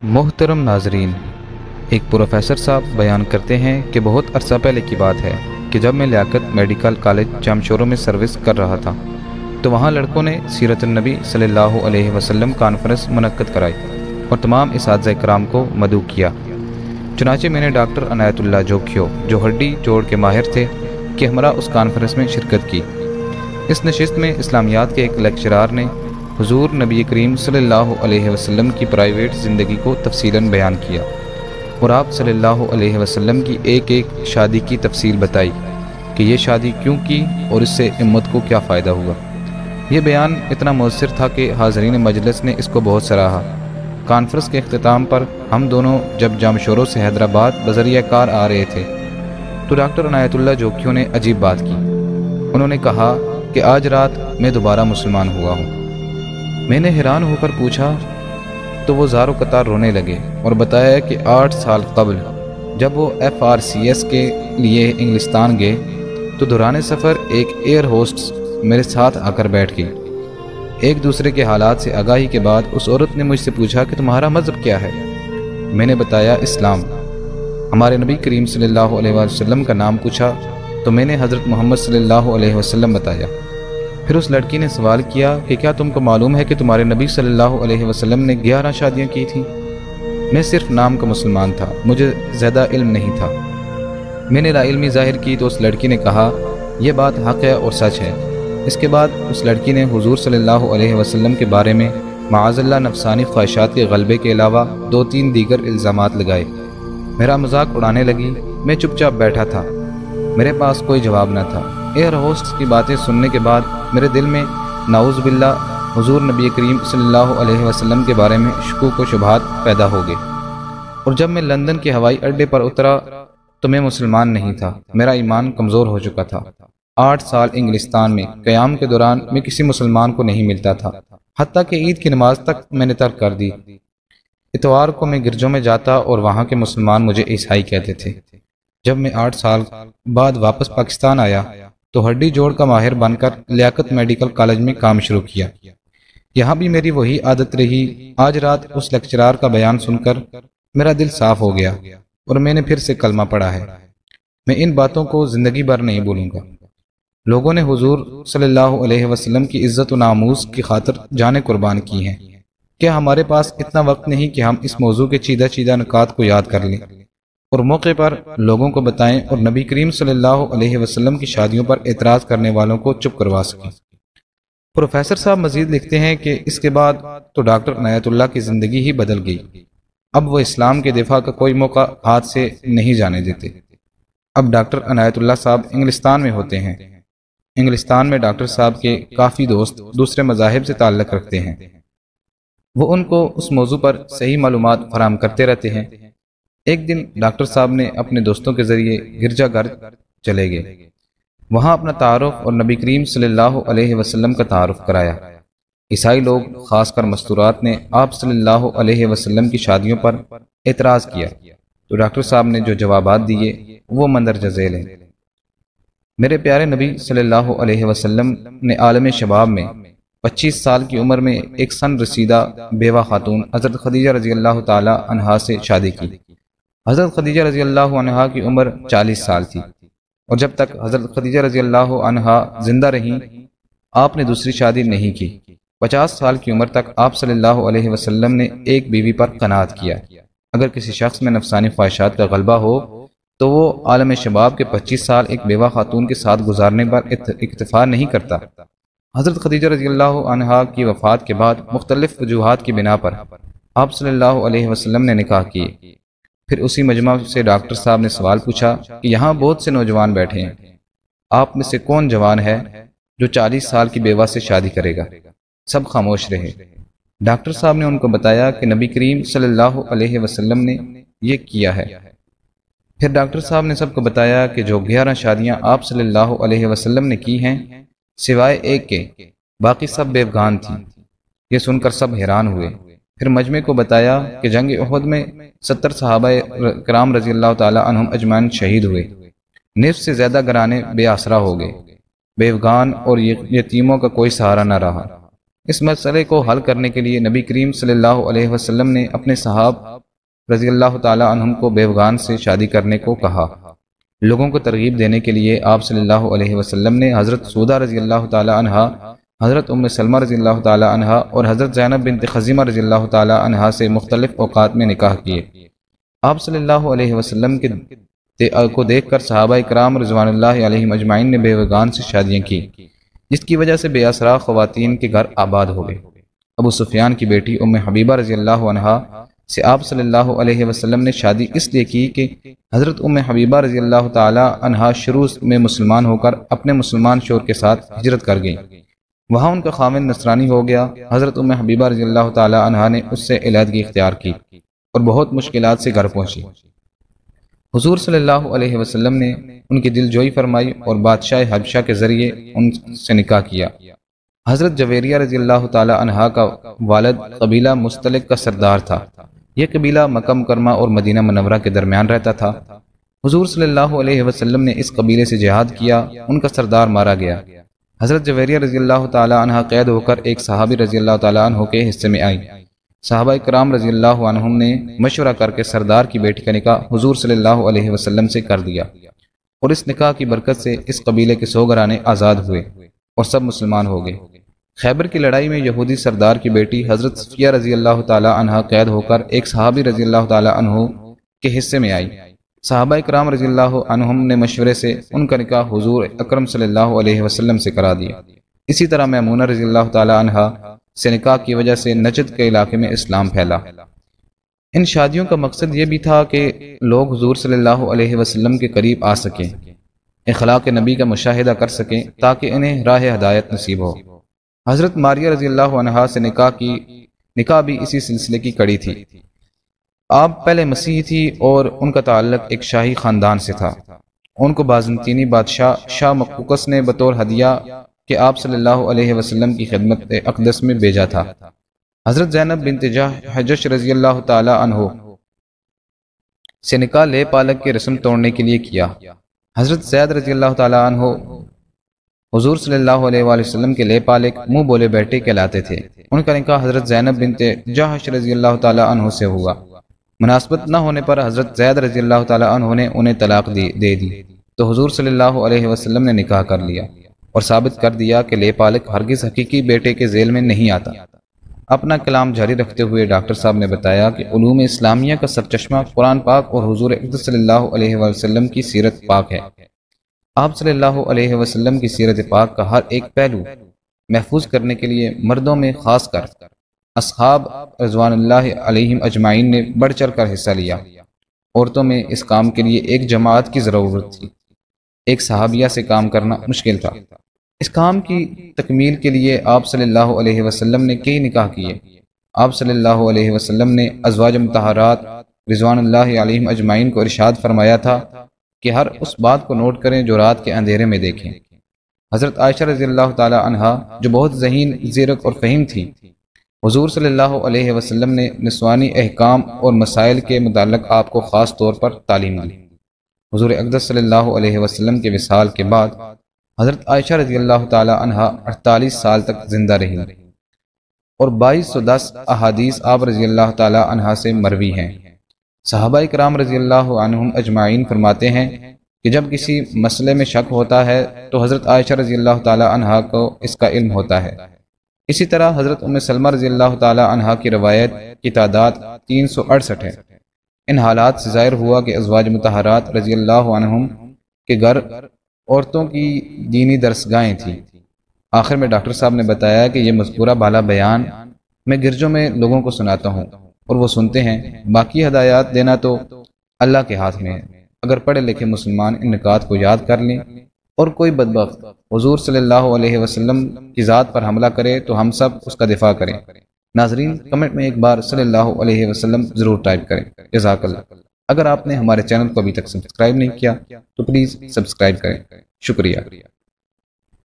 محترم ناظرین، ایک پروفیسر صاحب بیان کرتے ہیں کہ بہت عرصہ پہلے کی بات ہے کہ جب میں لیاقت میڈیکل کالج جامشورو میں سروس کر رہا تھا تو وہاں لڑکوں نے سیرت النبی صلی اللہ علیہ وسلم کانفرنس منعقد کرائی اور تمام اساتذہ کرام کو مدعو کیا۔ چنانچہ میں نے ڈاکٹر عنایت اللہ جوکھیو جو ہڈی جوڑ کے ماہر تھے کہ ہمراہ اس کانفرنس میں شرکت کی۔ اس نشست میں اسلامیات کے ایک لیکچرار نے حضور نبی کریم صلی اللہ علیہ وسلم کی پرائیویٹ زندگی کو تفصیلاً بیان کیا اور آپ صلی اللہ علیہ وسلم کی ایک ایک شادی کی تفصیل بتائی کہ یہ شادی کیوں کی اور اس سے امت کو کیا فائدہ ہوا۔ یہ بیان اتنا مؤثر تھا کہ حاضرین مجلس نے اس کو بہت سراہا۔ کانفرنس کے اختتام پر ہم دونوں جب جامشورو سے حیدرآباد بذریعہ کار آ رہے تھے تو ڈاکٹر عنایت اللہ جوکھیو نے عجیب بات کی۔ انہوں نے کہا کہ آج رات میں دوبارہ مسلمان ہوا ہوں۔ میں نے حیران ہو کر پوچھا تو وہ زار و قطار رونے لگے اور بتایا کہ 8 سال قبل جب وہ FRCS کے لیے انگلستان گئے تو دوران سفر ایک ایئر ہوسٹس میرے ساتھ آ کر بیٹھ گئی۔ ایک دوسرے کے حالات سے آگاہی کے بعد اس عورت نے مجھ سے پوچھا کہ تمہارا مذہب کیا ہے؟ میں نے بتایا اسلام۔ ہمارے نبی کریم صلی اللہ علیہ وسلم کا نام پوچھا تو میں نے حضرت محمد صلی اللہ علیہ وسلم بتایا۔ پھر اس لڑکی نے سوال کیا کہ کیا تم کو معلوم ہے کہ تمہارے نبی صلی اللہ علیہ وسلم نے 11 شادیاں کی تھیں؟ میں صرف نام کا مسلمان تھا، مجھے زیادہ علم نہیں تھا۔ میں نے لا علمی ظاہر کی تو اس لڑکی نے کہا یہ بات حق ہے اور سچ ہے۔ اس کے بعد اس لڑکی نے حضور صلی اللہ علیہ وسلم کے بارے میں معاذ اللہ نفسانی خواہشات کے غلبے کے علاوہ 2-3 دیگر الزامات لگائے۔ میرا مذاق اڑانے لگی۔ میں چپ چاپ بیٹھا تھا، میرے پاس کوئی جواب نہ تھا۔ ایئر ہوسٹس کی باتیں سننے کے بعد میرے دل میں نعوذ باللہ حضور نبی کریم صلی اللہ علیہ وسلم کے بارے میں شکوک و شبہات پیدا ہو گئے، اور جب میں لندن کے ہوائی اڈے پر اترا تو میں مسلمان نہیں تھا، میرا ایمان کمزور ہو چکا تھا۔ 8 سال انگلستان میں قیام کے دوران میں کسی مسلمان کو نہیں ملتا تھا، حتیٰ کہ عید کی نماز تک میں نے ترک کر دی۔ اتوار کو میں گرجوں میں جاتا اور وہاں کے مسلمان مجھے عیسائی کہتے تھے۔ جب میں 8 سال بعد واپس پاکستان آیا تو ہڈی جوڑ کا ماہر بن کر لیاقت میڈیکل کالج میں کام شروع کیا۔ یہاں بھی میری وہی عادت رہی۔ آج رات اس لیکچرار کا بیان سن کر میرا دل صاف ہو گیا اور میں نے پھر سے کلمہ پڑھا ہے۔ میں ان باتوں کو زندگی بھر نہیں بھولوں گا۔ لوگوں نے حضور صلی اللہ علیہ وسلم کی عزت و ناموس کی خاطر جانیں قربان کی ہیں۔ کیا ہمارے پاس اتنا وقت نہیں کہ ہم اس موضوع کے چیدہ چیدہ نکات کو یاد کر لیں اور موقع پر لوگوں کو بتائیں اور نبی کریم صلی اللہ علیہ وسلم کی شادیوں پر اعتراض کرنے والوں کو چپ کروا سکیں؟ پروفیسر صاحب مزید لکھتے ہیں کہ اس کے بعد تو ڈاکٹر عنایت اللہ کی زندگی ہی بدل گئی۔ اب وہ اسلام کے دفاع کا کوئی موقع ہاتھ سے نہیں جانے دیتے۔ اب ڈاکٹر عنایت اللہ صاحب انگلستان میں ہوتے ہیں۔ انگلستان میں ڈاکٹر صاحب کے کافی دوست دوسرے مذاہب سے تعلق رکھتے ہیں، وہ ان کو اس موضوع پر صحیح معلومات فراہم کرتے رہتے ہیں۔ ایک دن ڈاکٹر صاحب نے اپنے دوستوں کے ذریعے گرجا گھر چلے گئے، وہاں اپنا تعارف اور نبی کریم صلی اللہ علیہ وسلم کا تعارف کرایا۔ عیسائی لوگ خاص کر مستورات نے آپ صلی اللہ علیہ وسلم کی شادیوں پر اعتراض کیا تو ڈاکٹر صاحب نے جو جوابات دیے وہ مندرجہ ذیل ہیں۔ میرے پیارے نبی صلی اللہ علیہ وسلم نے عالم شباب میں 25 سال کی عمر میں ایک سن رسیدہ بیوہ خاتون حضرت خدیجہ رضی اللہ تعالی عنہا سے شادی کی۔ حضرت خدیجہ رضی اللہ عنہا کی عمر 40 سال تھی، اور جب تک حضرت خدیجہ رضی اللہ عنہا زندہ رہیں آپ نے دوسری شادی نہیں کی۔ 50 سال کی عمر تک آپ صلی اللہ علیہ وسلم نے ایک بیوی پر قناعت کیا۔ اگر کسی شخص میں نفسانی خواہشات کا غلبہ ہو تو وہ عالم شباب کے 25 سال ایک بیوہ خاتون کے ساتھ گزارنے پر اکتفا نہیں کرتا۔ حضرت خدیجہ رضی اللہ عنہا کی وفات کے بعد مختلف وجوہات کی بنا پر آپ صلی اللہ علیہ وسلم نے نکاح کیے۔ پھر اسی مجمع سے ڈاکٹر صاحب نے سوال پوچھا کہ یہاں بہت سے نوجوان بیٹھے ہیں، آپ میں سے کون جوان ہے جو 40 سال کی بیوہ سے شادی کرے گا؟ سب خاموش رہے۔ ڈاکٹر صاحب نے ان کو بتایا کہ نبی کریم صلی اللہ علیہ وسلم نے یہ کیا ہے۔ پھر ڈاکٹر صاحب نے سب کو بتایا کہ جو 11 شادیاں آپ صلی اللہ علیہ وسلم نے کی ہیں سوائے ایک کے باقی سب بیوگان تھیں۔ یہ سن کر سب حیران ہوئے۔ پھر مجمع کو بتایا کہ جنگ احد میں 70 صحابہ کرام رضی اللہ تعالی عنہم اجمعین شہید ہوئے، نصف سے زیادہ گھرانے بے آسرا ہو گئے، بیوگان اور یتیموں کا کوئی سہارا نہ رہا۔ اس مسئلے کو حل کرنے کے لیے نبی کریم صلی اللہ علیہ وسلم نے اپنے صحابہ رضی اللہ تعالی عنہم کو بیوگان سے شادی کرنے کو کہا۔ لوگوں کو ترغیب دینے کے لیے آپ صلی اللہ علیہ وسلم نے حضرت سودہ رضی اللہ تعالی عنہا، حضرت ام سلمہ رضی اللہ تعالی عنہا اور حضرت زینب بنت خزیمہ رضی اللہ تعالی عنہا سے مختلف اوقات میں نکاح کیے۔ آپ صلی اللہ علیہ وسلم کو دیکھ کر صحابہ اکرام رضوان اللہ علیہم اجمعین نے بیوگان سے شادیاں کی، جس کی وجہ سے بے اسرا خواتین کے گھر آباد ہو گئے۔ ابو سفیان کی بیٹی ام حبیبہ رضی اللہ عنہا سے آپ صلی اللہ علیہ وسلم نے شادی اس لیے کی کہ حضرت ام حبیبہ رضی اللہ تعالی عنہا شروع میں مسلمان ہو کر اپنے مسلمان شوہر کے ساتھ ہجرت کر گئیں۔ وہاں ان کا خاوند نصرانی ہو گیا۔ حضرت ام حبیبہ رضی اللہ تعالی عنہا نے اس سے علیحدگی اختیار کی اور بہت مشکلات سے گھر پہنچی۔ حضور صلی اللہ علیہ وسلم نے ان کی دل جوئی فرمائی اور بادشاہ حبشہ کے ذریعے ان سے نکاح کیا۔ حضرت جویریہ رضی اللہ تعالی عنہا کا والد قبیلہ مستلق کا سردار تھا۔ یہ قبیلہ مکہ مکرمہ اور مدینہ منورہ کے درمیان رہتا تھا۔ حضور صلی اللہ علیہ وسلم نے اس قبیلے سے جہاد کیا، ان کا سردار مارا گیا۔ حضرت جویریہ رضی اللہ تعالی عنہ قید ہو کر ایک صحابی رضی اللہ تعالی عنہ کے حصے میں آئی۔ صحابہ کرام رضی اللہ عنہم نے مشورہ کر کے سردار کی بیٹی کا نکاح حضور صلی اللہ علیہ وسلم سے کر دیا، اور اس نکاح کی برکت سے اس قبیلے کے 100 گھرانے آزاد ہوئے اور سب مسلمان ہو گئے۔ خیبر کی لڑائی میں یہودی سردار کی بیٹی حضرت صفیہ رضی اللہ تعالی عنہ قید ہو کر ایک صحابی رضی اللہ تعالی عنہ کے حصے میں آئی۔ صحابہ کرام رضی اللہ عنہم نے مشورے سے ان کا نکاح حضور اکرم صلی اللہ علیہ وسلم سے کرا دیا۔ اسی طرح میمونہ رضی اللہ تعالی عنہ سے نکاح کی وجہ سے نجد کے علاقے میں اسلام پھیلا۔ ان شادیوں کا مقصد یہ بھی تھا کہ لوگ حضور صلی اللہ علیہ وسلم کے قریب آ سکیں، اخلاق نبی کا مشاہدہ کر سکیں تاکہ انہیں راہ ہدایت نصیب ہو۔ حضرت ماریہ رضی اللہ عنہا سے نکاح بھی اسی سلسلے کی کڑی تھی۔ آپ پہلے مسیحی تھی اور ان کا تعلق ایک شاہی خاندان سے تھا۔ ان کو بازنطینی بادشاہ شاہ مقوقس نے بطور ہدیہ کہ آپ صلی اللہ علیہ وسلم کی خدمت اقدس میں بھیجا تھا۔ حضرت زینب بنت جحش رضی اللہ تعالی عنہ سے نکاح لے پالک کی رسم توڑنے کے لیے کیا۔ حضرت زید رضی اللہ تعالی عنہ حضور صلی اللہ علیہ وآلہ وسلم کے لے پالک منہ بولے بیٹے کہلاتے تھے۔ ان کا نکاح حضرت زینب بنت جحش رضی اللہ تعالی عنہ سے ہوا۔ مناسبت نہ ہونے پر حضرت زید رضی اللہ تعالی عنہ نے انہیں طلاق دے دی تو حضور صلی اللہ علیہ وسلم نے نکاح کر لیا اور ثابت کر دیا کہ لے پالک ہرگز حقیقی بیٹے کے ذیل میں نہیں آتا۔ اپنا کلام جاری رکھتے ہوئے ڈاکٹر صاحب نے بتایا کہ علوم اسلامیہ کا سرچشمہ قرآن پاک اور حضور اقدس صلی اللہ علیہ وسلم کی سیرت پاک ہے۔ آپ صلی اللہ علیہ وسلم کی سیرت پاک کا ہر ایک پہلو محفوظ کرنے کے لیے مردوں میں خاص کر اصحاب رضوان اللہ علیہم اجمعین نے بڑھ چڑھ کر حصہ لیا۔ عورتوں میں اس کام کے لیے ایک جماعت کی ضرورت تھی، ایک صحابیہ سے کام کرنا مشکل تھا۔ اس کام کی تکمیل کے لیے آپ صلی اللہ علیہ وسلم نے کئی نکاح کیے۔ آپ صلی اللہ علیہ وسلم نے ازواج مطہرات رضوان اللہ علیہم اجمعین کو ارشاد فرمایا تھا کہ ہر اس بات کو نوٹ کریں جو رات کے اندھیرے میں دیکھیں۔ حضرت عائشہ رضی اللہ تعالی عنہا جو بہت ذہین، زیرک اور فہیم تھی، حضور صلی اللہ علیہ وسلم نے نسوانی احکام اور مسائل کے متعلق آپ کو خاص طور پر تعلیم دی۔ حضور اقدس صلی اللہ علیہ وسلم کے وصال کے بعد حضرت عائشہ رضی اللہ تعالی عنہا 48 سال تک زندہ رہی اور 2210 احادیث آپ رضی اللہ تعالی عنہا سے مروی ہیں۔ صحابہ کرام رضی اللہ عنہم اجمعین فرماتے ہیں کہ جب کسی مسئلے میں شک ہوتا ہے تو حضرت عائشہ رضی اللہ تعالی عنہا کو اس کا علم ہوتا ہے۔ اسی طرح حضرت ام سلمہ رضی اللہ تعالی عنہا کی روایت کی تعداد 368 ہے۔ ان حالات سے ظاہر ہوا کہ ازواج مطہرات رضی اللہ عنہم کے گھر عورتوں کی دینی درسگاہیں تھیں۔ آخر میں ڈاکٹر صاحب نے بتایا کہ یہ مذکورہ بالا بیان میں گرجوں میں لوگوں کو سناتا ہوں اور وہ سنتے ہیں، باقی ہدایات دینا تو اللہ کے ہاتھ میں ہے۔ اگر پڑھے لکھے مسلمان ان نکات کو یاد کر لیں اور کوئی بدبخت حضور صلی اللہ علیہ وسلم کی ذات پر حملہ کرے تو ہم سب اس کا دفاع کریں۔ ناظرین، کمنٹ میں ایک بار صلی اللہ علیہ وسلم ضرور ٹائپ کریں۔ جزاک اللہ۔ اگر آپ نے ہمارے چینل کو ابھی تک سبسکرائب نہیں کیا تو پلیز سبسکرائب کریں۔ شکریہ۔